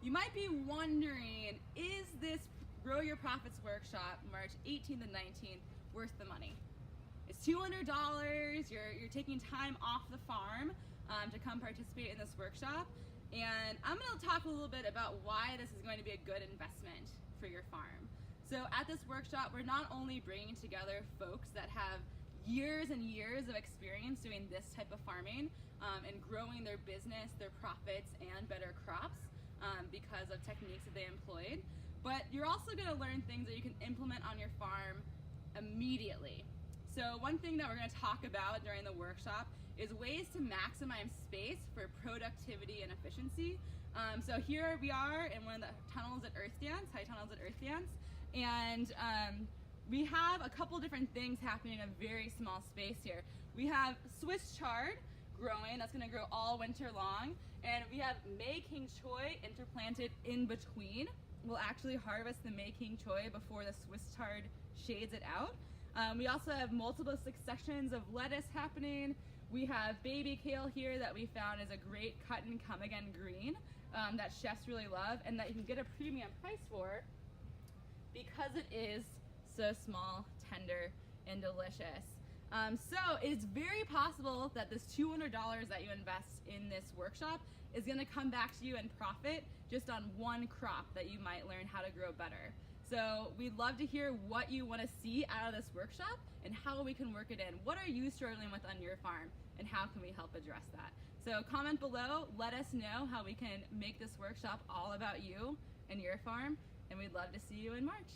You might be wondering, is this Grow Your Profits workshop, March 18th and 19th, worth the money? It's $200, you're taking time off the farm to come participate in this workshop. And I'm gonna talk a little bit about why this is going to be a good investment for your farm. So at this workshop, we're not only bringing together folks that have years and years of experience doing this type of farming and growing their business, their profits, and better crops because of techniques that they employed, but you're also gonna learn things that you can implement on your farm immediately. So one thing that we're going to talk about during the workshop is ways to maximize space for productivity and efficiency. So here we are in one of the tunnels at Earth Dance, high tunnels at Earth Dance, and we have a couple different things happening in a very small space here. We have Swiss chard growing, that's going to grow all winter long, and we have May King Choy interplanted in between. We'll actually harvest the May King Choy before the Swiss chard shades it out. We also have multiple successions of lettuce happening. We have baby kale here that we found is a great cut and come again green that chefs really love and that you can get a premium price for because it is so small, tender, and delicious. So it's very possible that this $200 that you invest in this workshop is gonna come back to you in profit just on one crop that you might learn how to grow better. So we'd love to hear what you wanna see out of this workshop and how we can work it in. What are you struggling with on your farm and how can we help address that? So comment below, let us know how we can make this workshop all about you and your farm, and we'd love to see you in March.